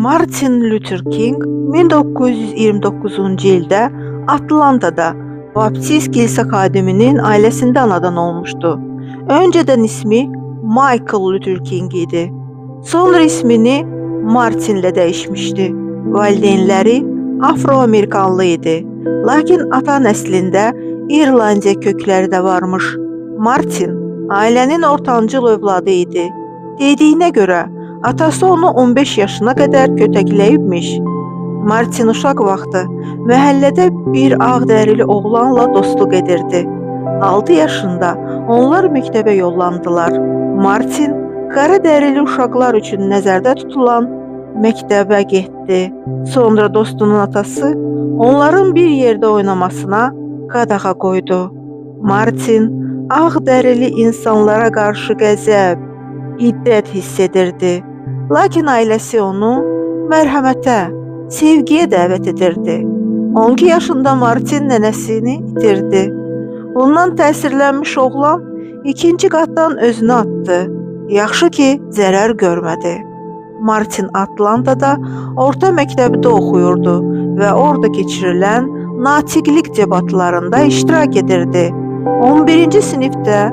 Martin Luther King 1929-cu ildə Atlanta'da Baptist kilsə xadiminin ailəsində anadan olmuşdu. Önceden ismi Michael Luther King idi. Sonra ismini Martin ilə dəyişmişdi. Valideynləri Afro-Amerikanlı idi. Lakin ata nəslində İrlandiya kökləri də varmış. Martin ailənin ortancıl övladı idi. Dediyinə görə atası onu 15 yaşına qədər kötəkləyibmiş. Martin uşaq vaxtı məhəllədə bir ağdərili oğlanla dostluq edirdi. 6 yaşında onlar məktəbə yollandılar. Martin qara dərili uşaqlar üçün nəzərdə tutulan məktəbə getdi. Sonra dostunun atası onların bir yerdə oynamasına qadağa qoydu. Martin ağ dərili insanlara qarşı qəzəb, hiddət hiss edirdi. Lakin ailəsi onu mərhəmətə, sevgiyə dəvət edirdi. 12 yaşında Martin nənəsini itirdi. Bundan təsirlənmiş oğlan ikinci qatdan özünü atdı. Yaxşı ki, zərər görmədi. Martin Atlanta'da orta məktəbdə oxuyurdu və orada keçirilən natiqlik debatlarında iştirak edirdi. 11-ci sinifdə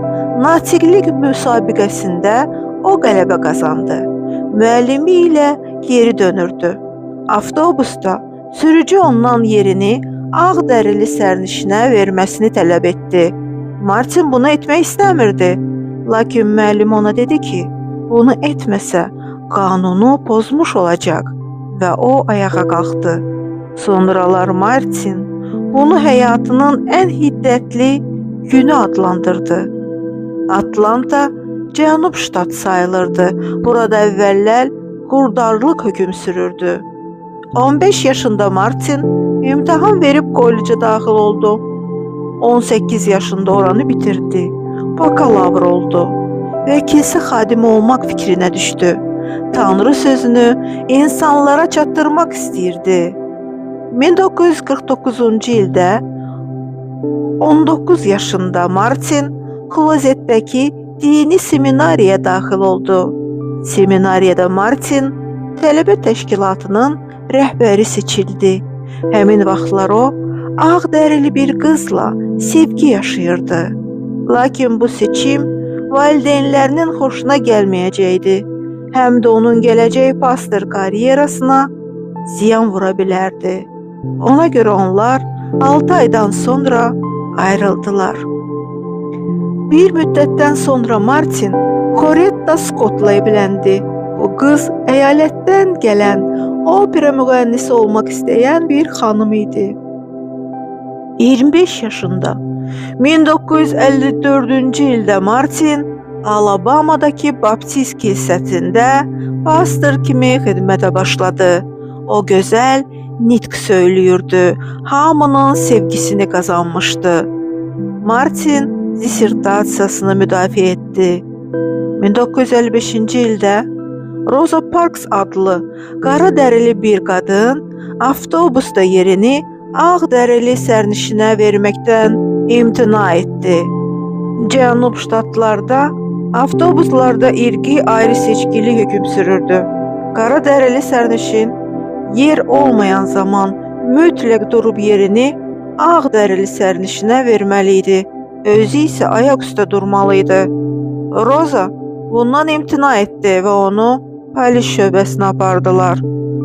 natiqlik müsabiqəsində o qələbə qazandı. Müəllimi ilə geri dönürdü. Avtobusda sürücü ondan yerini ağ dərili sərnişinə verməsini tələb etdi. Martin bunu etmək istəmirdi. Lakin müəllim ona dedi ki, bunu etməsə qanunu pozmuş olacaq və o ayağa qalxdı. Sonralar Martin bunu həyatının ən hiddətli günü adlandırdı. Atlanta Cənub ştat sayılırdı. Burada əvvəllər qurdarlıq hökm sürürdü. 15 yaşında Martin imtahan verib kolleca daxil oldu. 18 yaşında oranı bitirdi. Bakalavr oldu və kilsə xadimi olmaq fikrinə düşdü. Tanrı sözünü insanlara çatdırmaq istəyirdi. 1949-cu ildə 19 yaşında Martin klozetdəki dini seminariya daxil oldu. Seminariyada Martin tələbə təşkilatının rəhbəri seçildi. Həmin vaxtlar o, ağ dərili bir qızla sevgi yaşayırdı. Lakin bu seçim valideynlərinin xoşuna gəlməyəcəkdi. Həm də onun gələcək pastor karyerasına ziyan vura bilərdi. Ona görə onlar 6 aydan sonra ayrıldılar. Bir müddətdən sonra Martin Coretta Scott'la evləndi. Bu qız əyalətdən gələn opera müğənnisi olmaq istəyən bir xanım idi. 25 yaşında 1954-cü ildə Martin Alabama'dakı Baptist kilsəsində pastor kimi xidmətə başladı. O gözəl nitq söylüyürdü, hamının sevgisini qazanmışdı. Martin dissertasiyasını müdafiə etdi. 1955-ci ildə Rosa Parks adlı qara dərili bir qadın avtobusda yerini ağ dərili sərnişinə verməkdən imtina etdi. Cənub ştatlarda avtobuslarda irqi ayrı seçkili hökm sürürdü. Qara dərili sərnişin yer olmayan zaman mütləq durub yerini ağ dərili sərnişinə verməli idi. Özü isə ayaq üstə durmalı idi. Rosa bundan imtina etdi və onu polis şöbəsinə apardılar.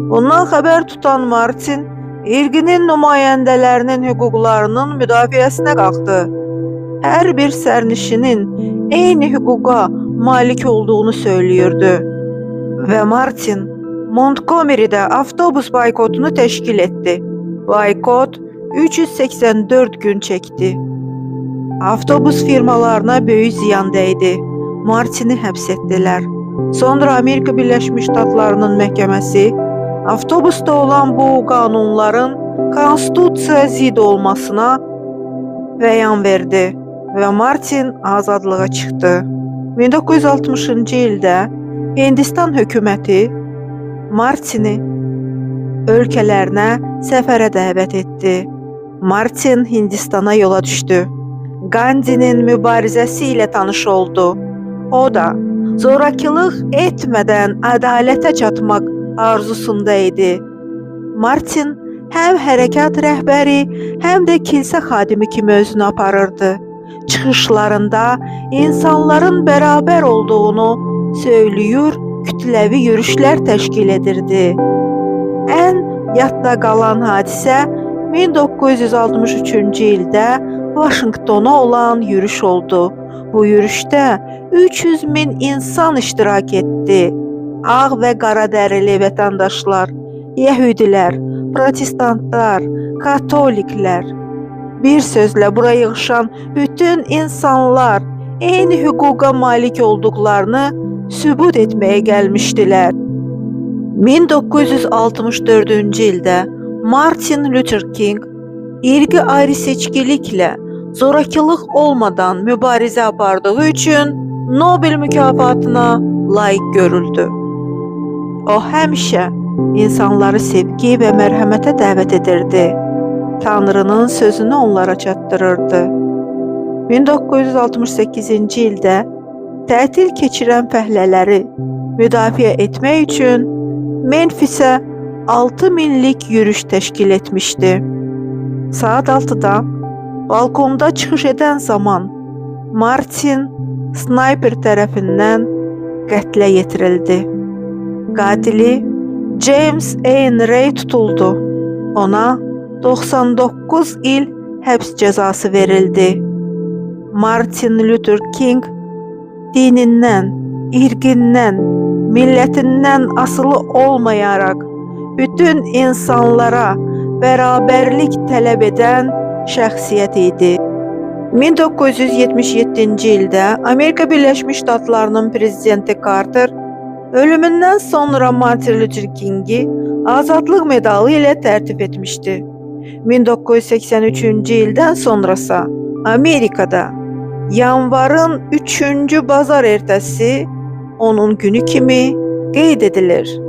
Bundan xəbər tutan Martin irqinin nümayəndələrinin hüquqlarının müdafiəsinə qalxdı. Hər bir sərnişinin eyni hüquqa malik olduğunu söylüyürdü. Və Martin Montgomery'də avtobus boykotunu təşkil etdi. Boykot 384 gün çəkdi. Avtobus firmalarına böyük ziyan dəydi. Martini həbs etdilər. Sonra Amerika Birləşmiş Ştatlarının məhkəməsi avtobusda olan bu qanunların konstitusiya zid olmasına bəyan verdi və Martin azadlığa çıxdı. 1960-cı ildə Hindistan hökuməti Martini ölkələrinə səfərə dəvət etdi. Martin Hindistana yola düşdü. Gandhi'nin mübarizəsi ilə tanış oldu. O da zorakılıq etmədən ədalətə çatmaq arzusunda idi. Martin həm hərəkat rəhbəri, həm də kilsə xadimi kimi özünü aparırdı. Çıxışlarında insanların bərabər olduğunu söyləyir, kütləvi yürüşlər təşkil edirdi. Ən yadda qalan hadisə 1963-cü ildə Vaşinqtona olan yürüş oldu. Bu yürüşdə 300 min insan iştirak etdi. Ağ və qaradərili vətəndaşlar, Yəhudilər, protestantlar, katoliklər. Bir sözlə bura yığışan bütün insanlar eyni hüquqa malik olduqlarını sübut etməyə gəlmişdilər. 1964-cü ildə Martin Luther King irqi ayrı-seçkiliklə zorakılıq olmadan mübarizə apardığı üçün Nobel mükafatına layiq görüldü. O həmişə insanları sevgi və mərhəmətə dəvət edirdi. Tanrının sözünü onlara çatdırırdı. 1968-ci ildə tətil keçirən fəhlələri müdafiə etmək üçün Memphisə 6 minlik yürüş təşkil etmişdi. Saat 6-da balkonda çıxış edən zaman Martin snayper tərəfindən qətlə yetirildi. Qatili James Ayn Ray tutuldu. Ona 99 il həbs cəzası verildi. Martin Luther King dinindən, irqindən, millətindən asılı olmayaraq bütün insanlara bərabərlik tələb edən şəxsiyyət idi. 1977-ci ildə Amerika Birləşmiş Ştatlarının prezidenti Carter ölümündən sonra Martin Luther Kingi azadlıq medalı ilə tərtib etmişdi. 1983-cü ildən sonrasa Amerikada yanvarın 3-cü bazar ertəsi onun günü kimi qeyd edilir.